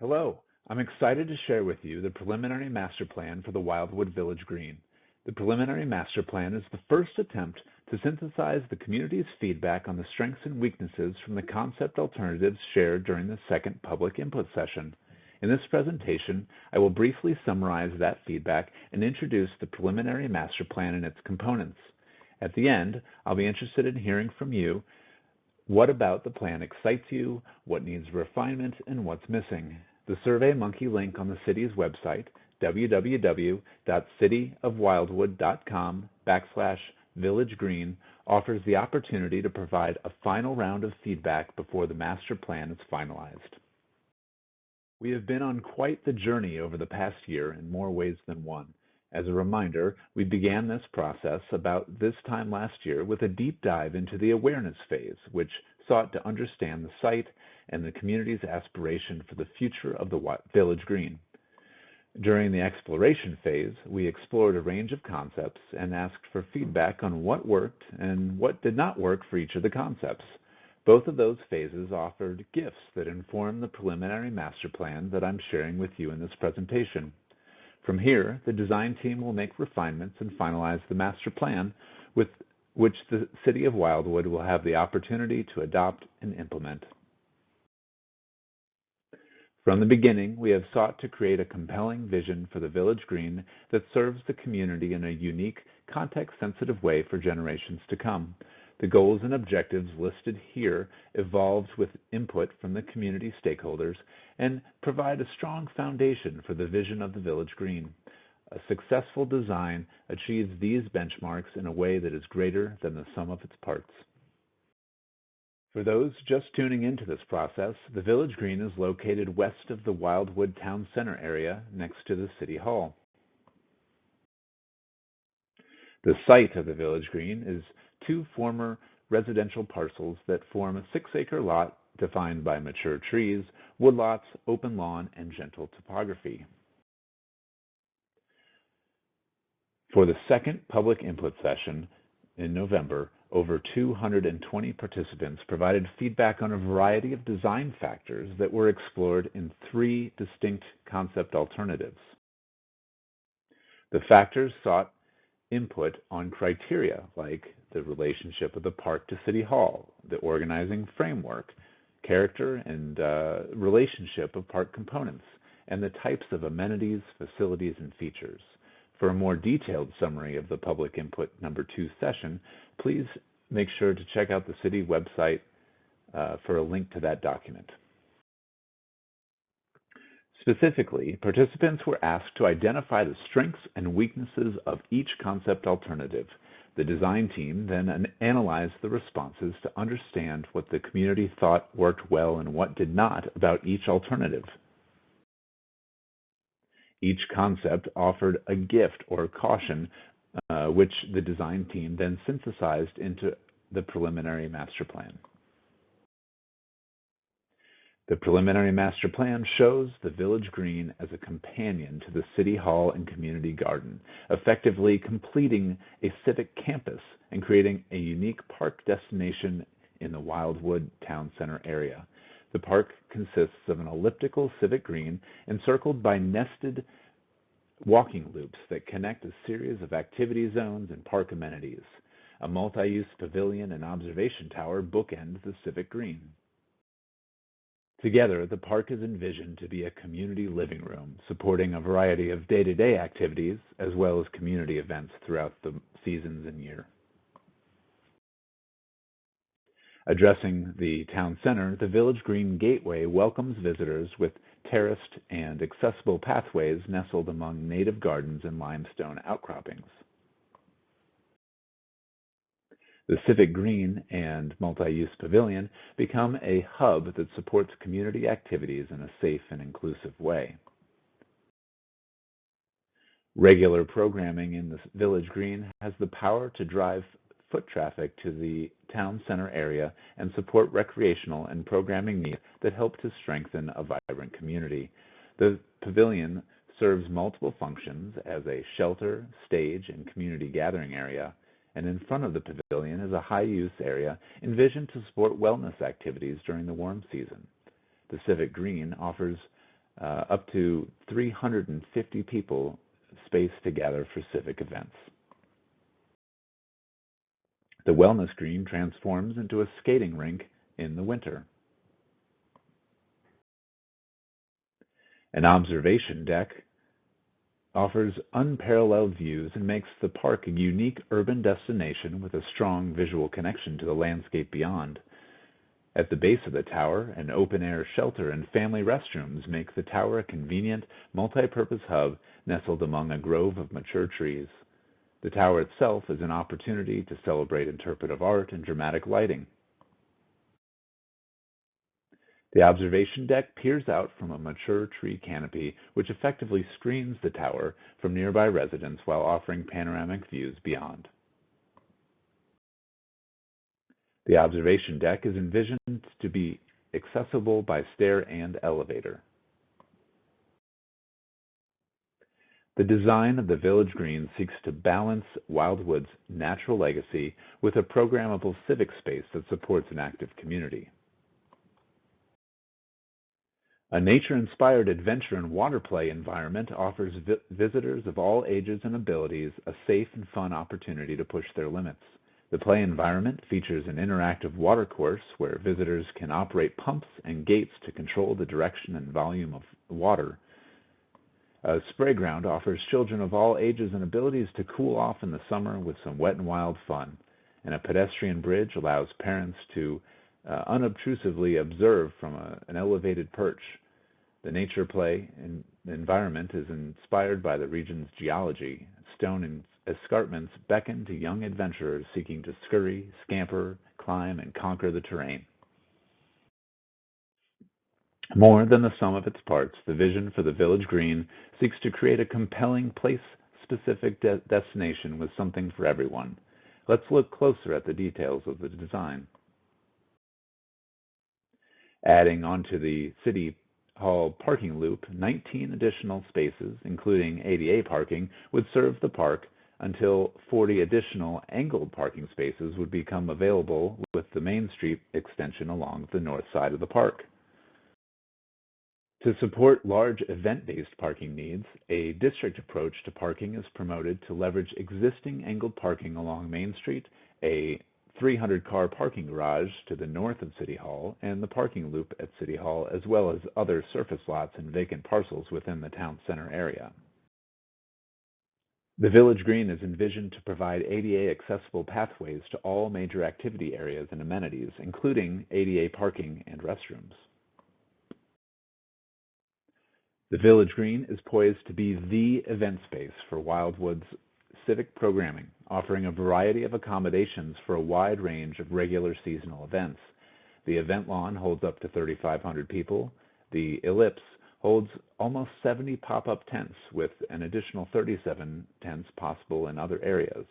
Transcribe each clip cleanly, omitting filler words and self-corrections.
Hello, I'm excited to share with you the preliminary master plan for the Wildwood Village Green. The preliminary master plan is the first attempt to synthesize the community's feedback on the strengths and weaknesses from the concept alternatives shared during the second public input session. In this presentation, I will briefly summarize that feedback and introduce the preliminary master plan and its components. At the end, I'll be interested in hearing from you. What about the plan excites you, what needs refinement, and what's missing? The SurveyMonkey link on the city's website, www.cityofwildwood.com/villagegreen, offers the opportunity to provide a final round of feedback before the master plan is finalized. We have been on quite the journey over the past year in more ways than one. As a reminder, we began this process about this time last year with a deep dive into the awareness phase, which sought to understand the site and the community's aspiration for the future of the Village Green. During the exploration phase, we explored a range of concepts and asked for feedback on what worked and what did not work for each of the concepts. Both of those phases offered gifts that inform the preliminary master plan that I'm sharing with you in this presentation. From here, the design team will make refinements and finalize the master plan, with which the City of Wildwood will have the opportunity to adopt and implement. From the beginning, we have sought to create a compelling vision for the Village Green that serves the community in a unique, context-sensitive way for generations to come. The goals and objectives listed here evolved with input from the community stakeholders and provide a strong foundation for the vision of the Village Green. A successful design achieves these benchmarks in a way that is greater than the sum of its parts. For those just tuning into this process, the Village Green is located west of the Wildwood Town Center area next to the City Hall. The site of the Village Green is two former residential parcels that form a 6-acre lot defined by mature trees, woodlots, open lawn, and gentle topography. For the second public input session in November, over 220 participants provided feedback on a variety of design factors that were explored in 3 distinct concept alternatives. The factors sought input on criteria like the relationship of the park to City Hall, the organizing framework, character and relationship of park components, and the types of amenities, facilities, and features. For a more detailed summary of the public input number 2 session, please make sure to check out the city website for a link to that document. Specifically, participants were asked to identify the strengths and weaknesses of each concept alternative. The design team then analyzed the responses to understand what the community thought worked well and what did not about each alternative. Each concept offered a gift or caution, which the design team then synthesized into the preliminary master plan. The preliminary master plan shows the Village Green as a companion to the City Hall and community garden, effectively completing a civic campus and creating a unique park destination in the Wildwood Town Center area. The park consists of an elliptical civic green encircled by nested walking loops that connect a series of activity zones and park amenities. A multi-use pavilion and observation tower bookend the civic green. Together, the park is envisioned to be a community living room, supporting a variety of day-to-day activities, as well as community events throughout the seasons and year. Addressing the town center, the Village Green Gateway welcomes visitors with terraced and accessible pathways nestled among native gardens and limestone outcroppings. The Civic Green and multi-use pavilion become a hub that supports community activities in a safe and inclusive way. Regular programming in the Village Green has the power to drive foot traffic to the town center area and support recreational and programming needs that help to strengthen a vibrant community. The pavilion serves multiple functions as a shelter, stage, and community gathering area, and in front of the pavilion is a high-use area envisioned to support wellness activities during the warm season. The Civic Green offers up to 350 people space to gather for civic events. The wellness green transforms into a skating rink in the winter. An observation deck offers unparalleled views and makes the park a unique urban destination with a strong visual connection to the landscape beyond. At the base of the tower, an open-air shelter and family restrooms make the tower a convenient, multi-purpose hub nestled among a grove of mature trees. The tower itself is an opportunity to celebrate interpretive art and dramatic lighting. The observation deck peers out from a mature tree canopy, which effectively screens the tower from nearby residents while offering panoramic views beyond. The observation deck is envisioned to be accessible by stair and elevator. The design of the village green seeks to balance Wildwood's natural legacy with a programmable civic space that supports an active community. A nature-inspired adventure and water play environment offers visitors of all ages and abilities a safe and fun opportunity to push their limits. The play environment features an interactive water course where visitors can operate pumps and gates to control the direction and volume of water. A spray ground offers children of all ages and abilities to cool off in the summer with some wet and wild fun. And a pedestrian bridge allows parents to unobtrusively observe from an elevated perch. The nature play environment is inspired by the region's geology. Stone escarpments beckon to young adventurers seeking to scurry, scamper, climb, and conquer the terrain. More than the sum of its parts, the vision for the Village Green seeks to create a compelling place-specific destination with something for everyone. Let's look closer at the details of the design. Adding onto the City Hall parking loop, 19 additional spaces, including ADA parking, would serve the park until 40 additional angled parking spaces would become available with the Main Street extension along the north side of the park. To support large event-based parking needs, a district approach to parking is promoted to leverage existing angled parking along Main Street, a 300-car parking garage to the north of City Hall, and the parking loop at City Hall, as well as other surface lots and vacant parcels within the town center area. The Village Green is envisioned to provide ADA-accessible pathways to all major activity areas and amenities, including ADA parking and restrooms. The Village Green is poised to be the event space for Wildwood's civic programming, offering a variety of accommodations for a wide range of regular seasonal events. The event lawn holds up to 3,500 people. The ellipse holds almost 70 pop-up tents, with an additional 37 tents possible in other areas.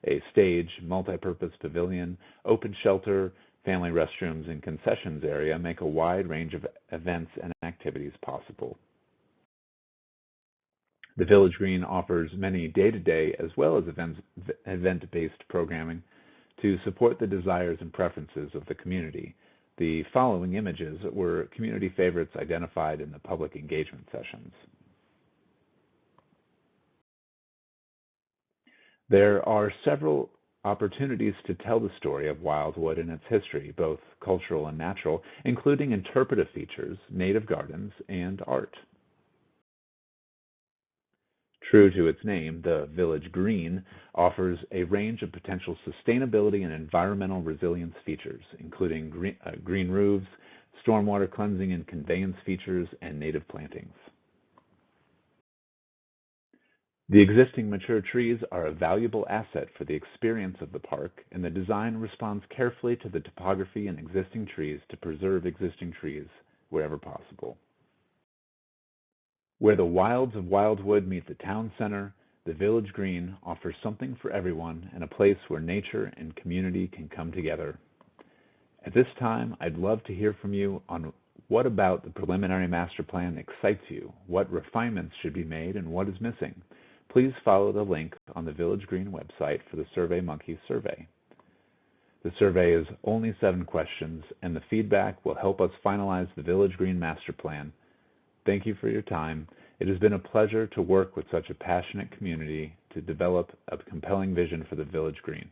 A stage, multi-purpose pavilion, open shelter, family restrooms, and concessions area make a wide range of events and activities possible. The Village Green offers many day-to-day as well as event-based programming to support the desires and preferences of the community. The following images were community favorites identified in the public engagement sessions. There are several opportunities to tell the story of Wildwood and its history, both cultural and natural, including interpretive features, native gardens, and art. True to its name, the Village Green offers a range of potential sustainability and environmental resilience features, including green roofs, stormwater cleansing and conveyance features, and native plantings. The existing mature trees are a valuable asset for the experience of the park, and the design responds carefully to the topography and existing trees to preserve existing trees wherever possible. Where the wilds of Wildwood meet the town center, the Village Green offers something for everyone and a place where nature and community can come together. At this time, I'd love to hear from you on what about the preliminary master plan excites you, what refinements should be made, and what is missing. Please follow the link on the Village Green website for the SurveyMonkey survey. The survey is only 7 questions, and the feedback will help us finalize the Village Green master plan. Thank you for your time. It has been a pleasure to work with such a passionate community to develop a compelling vision for the Village Green.